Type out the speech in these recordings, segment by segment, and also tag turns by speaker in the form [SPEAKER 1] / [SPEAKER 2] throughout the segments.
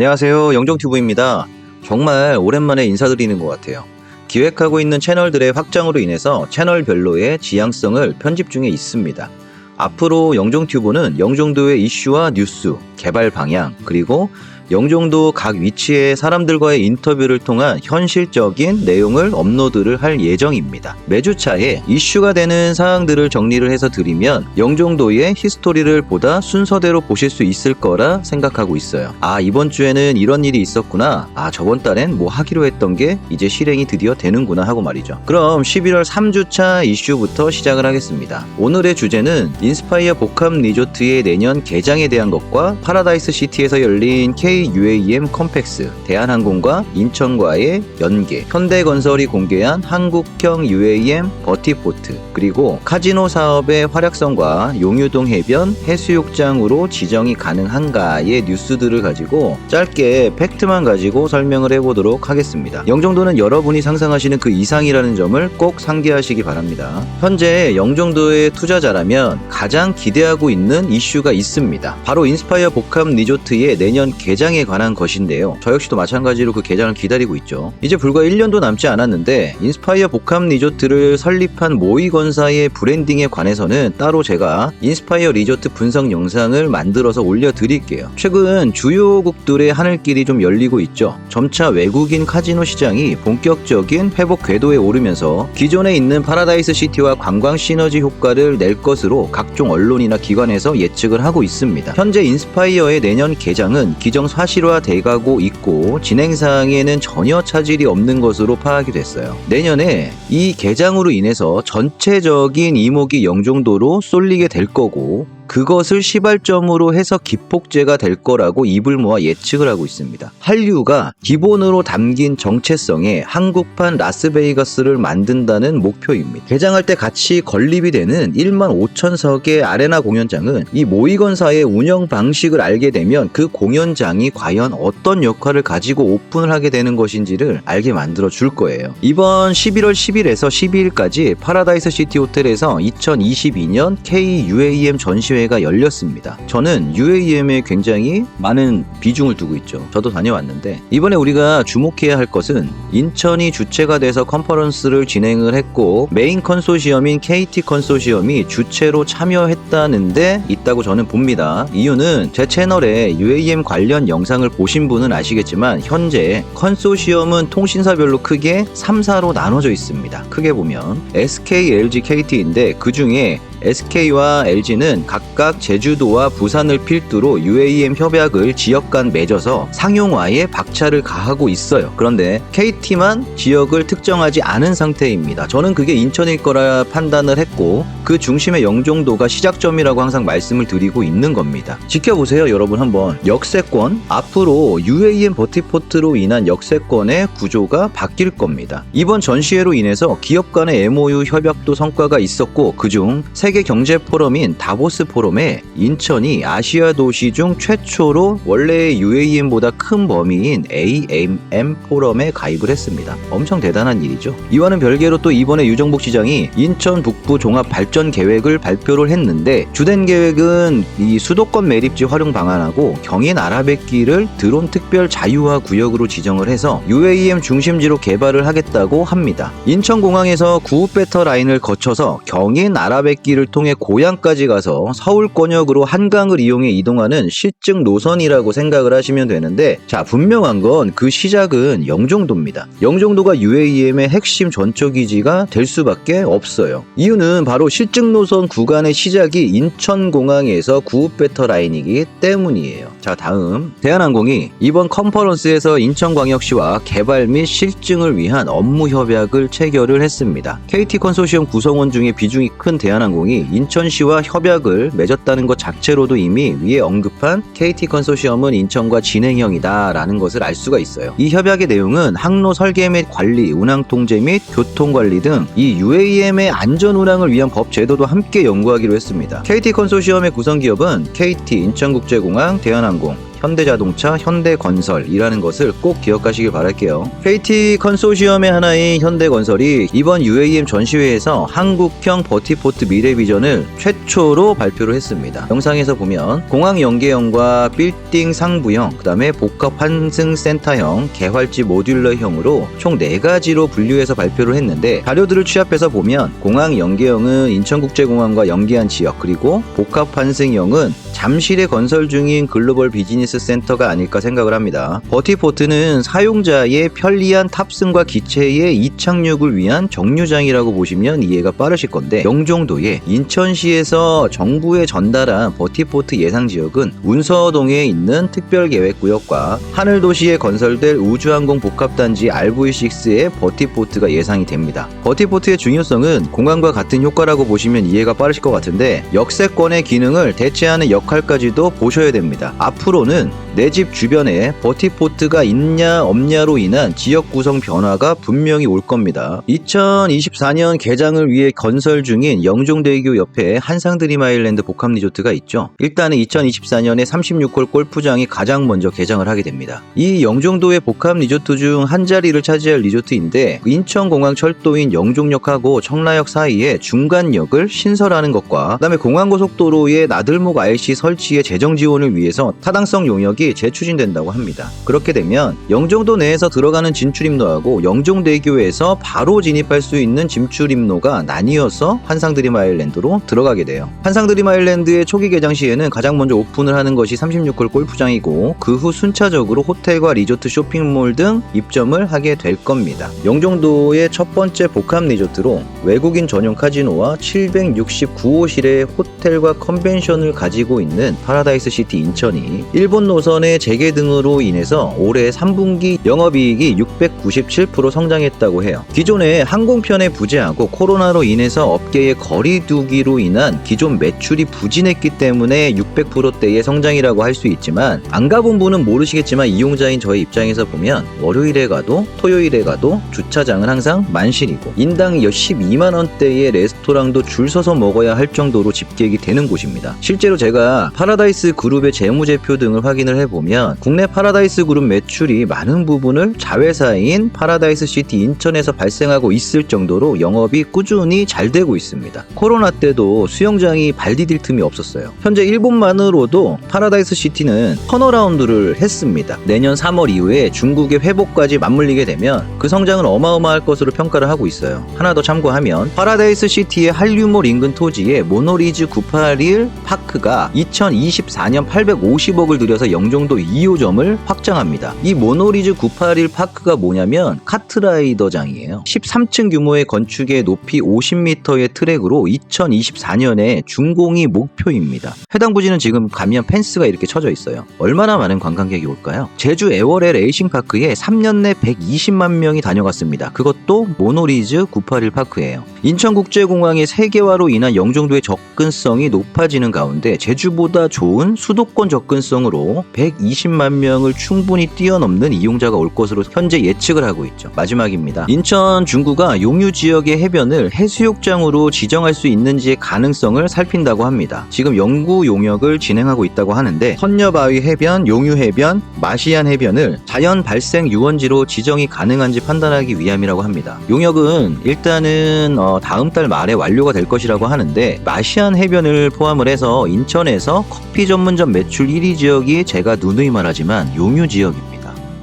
[SPEAKER 1] 안녕하세요. 영종튜브입니다. 정말 오랜만에 인사드리는 것 같아요. 기획하고 있는 채널들의 확장으로 인해서 채널별로의 지향성을 편집 중에 있습니다. 앞으로 영종튜브는 영종도의 이슈와 뉴스, 개발 방향, 그리고 영종도 각 위치의 사람들과의 인터뷰를 통한 현실적인 내용을 업로드를 할 예정입니다. 매주 차에 이슈가 되는 사항들을 정리를 해서 드리면 영종도의 히스토리를 보다 순서대로 보실 수 있을 거라 생각하고 있어요. 이번 주에는 이런 일이 있었구나. 저번 달엔 뭐 하기로 했던 게 이제 실행이 드디어 되는구나 하고 말이죠. 그럼 11월 3주차 이슈부터 시작을 하겠습니다. 오늘의 주제는 인스파이어 복합 리조트의 내년 개장에 대한 것과 파라다이스 시티에서 열린 UAM 컴팩스, 대한항공과 인천과의 연계, 현대건설이 공개한 한국형 UAM 버티포트, 그리고 카지노 사업의 활약성과 용유동 해변 해수욕장으로 지정이 가능한가의 뉴스들을 가지고 짧게 팩트만 가지고 설명을 해보도록 하겠습니다. 영종도는 여러분이 상상하시는 그 이상이라는 점을 꼭 상기하시기 바랍니다. 현재 영종도의 투자자라면 가장 기대하고 있는 이슈가 있습니다. 바로 인스파이어 복합 리조트의 내년 개장에 관한 것인데요. 저 역시도 마찬가지로 그 개장을 기다리고 있죠. 이제 불과 1년도 남지 않았는데 인스파이어 복합 리조트를 설립한 모이건사의 브랜딩에 관해서는 따로 제가 인스파이어 리조트 분석 영상을 만들어서 올려드릴게요. 최근 주요국들의 하늘길이 좀 열리고 있죠. 점차 외국인 카지노 시장이 본격적인 회복 궤도에 오르면서 기존에 있는 파라다이스 시티와 관광 시너지 효과를 낼 것으로 각종 언론이나 기관에서 예측을 하고 있습니다. 현재 인스파이어의 내년 개장은 기정사실화 돼가고 있고 진행사항에는 전혀 차질이 없는 것으로 파악이 됐어요. 내년에 이 개장으로 인해서 전체적인 이목이 영종도로 쏠리게 될 거고 그것을 시발점으로 해서 기폭제가 될 거라고 입을 모아 예측을 하고 있습니다. 한류가 기본으로 담긴 정체성에 한국판 라스베이거스를 만든다는 목표입니다. 개장할 때 같이 건립이 되는 15,000석의 아레나 공연장은 이 모이건사의 운영 방식을 알게 되면 그 공연장이 과연 어떤 역할을 가지고 오픈을 하게 되는 것인지를 알게 만들어 줄 거예요. 이번 11월 10일에서 12일까지 파라다이스 시티 호텔에서 2022년 KUAM 전시회 가 열렸습니다. 저는 UAM에 굉장히 많은 비중을 두고 있죠. 저도 다녀왔는데 이번에 우리가 주목해야 할 것은 인천이 주체가 돼서 컨퍼런스를 진행을 했고 메인 컨소시엄인 KT 컨소시엄이 주체로 참여했다는데 있다고 저는 봅니다. 이유는 제 채널에 UAM 관련 영상을 보신 분은 아시겠지만 현재 컨소시엄은 통신사별로 크게 3사로 나눠져 있습니다. 크게 보면 SK, LG, KT인데 그 중에 SK와 LG는 각각 제주도와 부산을 필두로 UAM 협약을 지역 간 맺어서 상용화에 박차를 가하고 있어요. 그런데 KT만 지역을 특정하지 않은 상태입니다. 저는 그게 인천일 거라 판단을 했고 그 중심의 영종도가 시작점이라고 항상 말씀을 드리고 있는 겁니다. 지켜보세요, 여러분. 한번 역세권, 앞으로 UAM 버티포트로 인한 역세권의 구조가 바뀔 겁니다. 이번 전시회로 인해서 기업 간의 MOU 협약도 성과가 있었고 그중 세계 경제 포럼인 다보스 포럼에 인천이 아시아 도시 중 최초로 원래의 UAM보다 큰 범위인 AMM 포럼에 가입을 했습니다. 엄청 대단한 일이죠. 이와는 별개로 또 이번에 유정복 시장이 인천 북부 종합 발전 계획을 발표를 했는데 주된 계획은 이 수도권 매립지 활용 방안하고 경인 아라뱃길을 드론 특별 자유화 구역으로 지정을 해서 UAM 중심지로 개발을 하겠다고 합니다. 인천공항에서 구읍배터 라인을 거쳐서 경인 아라뱃길을 통해 고양까지 가서 서울권역으로 한강을 이용해 이동하는 실증 노선이라고 생각을 하시면 되는데 분명한 건 그 시작은 영종도입니다. 영종도가 UAM의 핵심 전초기지가 될 수밖에 없어요. 이유는 바로 실증 노선 구간의 시작이 인천공항에서 구읍배터 라인이기 때문이에요. 다음 대한항공이 이번 컨퍼런스에서 인천광역시와 개발 및 실증을 위한 업무 협약을 체결을 했습니다. KT 컨소시엄 구성원 중에 비중이 큰 대한항공이 인천시와 협약을 맺었다는 것 자체로도 이미 위에 언급한 KT 컨소시엄은 인천과 진행형이다 라는 것을 알 수가 있어요. 이 협약의 내용은 항로 설계 및 관리, 운항 통제 및 교통 관리 등 이 UAM의 안전 운항을 위한 법 제도도 함께 연구하기로 했습니다. KT 컨소시엄의 구성기업은 KT, 인천국제공항, 대한항공, 현대자동차, 현대건설이라는 것을 꼭 기억하시길 바랄게요. KT 컨소시엄의 하나인 현대건설이 이번 UAM 전시회에서 한국형 버티포트 미래비전을 최초로 발표를 했습니다. 영상에서 보면 공항 연계형과 빌딩 상부형, 그 다음에 복합 환승센터형, 개활지 모듈러형으로 총 4가지로 분류해서 발표를 했는데, 자료들을 취합해서 보면 공항 연계형은 인천국제공항과 연계한 지역, 그리고 복합 환승형은 잠실에 건설 중인 글로벌 비즈니스 센터가 아닐까 생각을 합니다. 버티포트는 사용자의 편리한 탑승과 기체의 이착륙을 위한 정류장이라고 보시면 이해가 빠르실 건데, 영종도에 인천시에서 정부에 전달한 버티포트 예상지역은 운서동에 있는 특별계획구역과 하늘도시에 건설될 우주항공 복합단지 RV6의 버티포트가 예상이 됩니다. 버티포트의 중요성은 공항과 같은 효과라고 보시면 이해가 빠르실 것 같은데, 역세권의 기능을 대체하는 역할까지도 보셔야 됩니다. 앞으로는 내 집 주변에 버티포트가 있냐 없냐로 인한 지역 구성 변화가 분명히 올 겁니다. 2024년 개장을 위해 건설 중인 영종대교 옆에 한상드림아일랜드 복합리조트가 있죠. 일단은 2024년에 36홀 골프장이 가장 먼저 개장을 하게 됩니다. 이 영종도의 복합리조트 중 한 자리를 차지할 리조트인데, 인천공항 철도인 영종역하고 청라역 사이에 중간역을 신설하는 것과, 그 다음에 공항고속도로의 나들목 IC 설치의 재정 지원을 위해서 타당성 용역이 재추진된다고 합니다. 그렇게 되면 영종도 내에서 들어가는 진출입로하고 영종대교에서 바로 진입할 수 있는 진출입로가 나뉘어서 한상드림아일랜드로 들어가게 돼요. 한상드림아일랜드의 초기 개장 시에는 가장 먼저 오픈을 하는 것이 36홀 골프장이고, 그 후 순차적으로 호텔과 리조트, 쇼핑몰 등 입점을 하게 될 겁니다. 영종도의 첫 번째 복합 리조트로 외국인 전용 카지노와 769호실의 호텔과 컨벤션을 가지고 있는 파라다이스 시티 인천이 일본 노선의 재개 등으로 인해서 올해 3분기 영업이익이 697% 성장했다고 해요. 기존에 항공편에 부재하고 코로나로 인해서 업계의 거리두기로 인한 기존 매출이 부진했기 때문에 600%대의 성장이라고 할 수 있지만, 안 가본 분은 모르시겠지만 이용자인 저의 입장에서 보면 월요일에 가도 토요일에 가도 주차장은 항상 만실이고, 인당 12만원대의 레스토랑도 줄 서서 먹어야 할 정도로 집객이 되는 곳입니다. 실제로 제가 파라다이스 그룹의 재무제표 등을 확인을 해보면 국내 파라다이스 그룹 매출이 많은 부분을 자회사인 파라다이스 시티 인천에서 발생하고 있을 정도로 영업이 꾸준히 잘 되고 있습니다. 코로나 때도 수영장이 발 디딜 틈이 없었어요. 현재 일본만으로도 파라다이스 시티는 턴어라운드를 했습니다. 내년 3월 이후에 중국의 회복까지 맞물리게 되면 그 성장은 어마어마할 것으로 평가를 하고 있어요. 하나 더 참고하면 파라다이스 시티의 한류몰 인근 토지에 모노리즈 981 파크가 2024년 850억을 들여서 영종도 2호점을 확장합니다. 이 모노리즈 981 파크가 뭐냐면 카트라이더장이에요. 13층 규모의 건축의 높이 50m의 트랙으로 2024년에 준공이 목표입니다. 해당 부지는 지금 가면 펜스가 이렇게 쳐져 있어요. 얼마나 많은 관광객이 올까요? 제주 애월의 레이싱파크에 3년 내 120만 명이 다녀갔습니다. 그것도 모노리즈 981 파크예요. 인천국제공항의 세계화로 인한 영종도의 접근성이 높아지는 가운데 제주보다 좋은 수도권 접근성으로 120만 명을 충분히 뛰어넘는 이용자가 올 것으로 현재 예측을 하고 있죠. 마지막입니다. 인천 중구가 용유 지역의 해변을 해수욕장으로 지정할 수 있는지의 가능성을 살핀다고 합니다. 지금 연구 용역을 진행하고 있다고 하는데, 선녀바위 해변, 용유 해변, 마시안 해변을 자연 발생 유원지로 지정이 가능한지 판단하기 위함이라고 합니다. 용역은 일단은 다음 달 말에 완료가 될 것이라고 하는데, 마시안 해변을 포함을 해서 인천에서 커피 전문점 매출 1위 지역이 제가 누누이 말하지만 용유 지역입니다.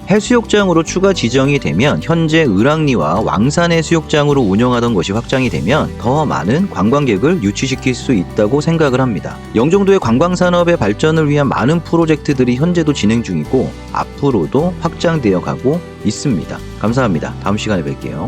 [SPEAKER 1] 해수욕장으로 추가 지정이 되면 현재 을왕리와 왕산 해수욕장으로 운영하던 것이 확장이 되면 더 많은 관광객을 유치시킬 수 있다고 생각을 합니다. 영종도의 관광산업의 발전을 위한 많은 프로젝트들이 현재도 진행 중이고 앞으로도 확장되어 가고 있습니다. 감사합니다. 다음 시간에 뵐게요.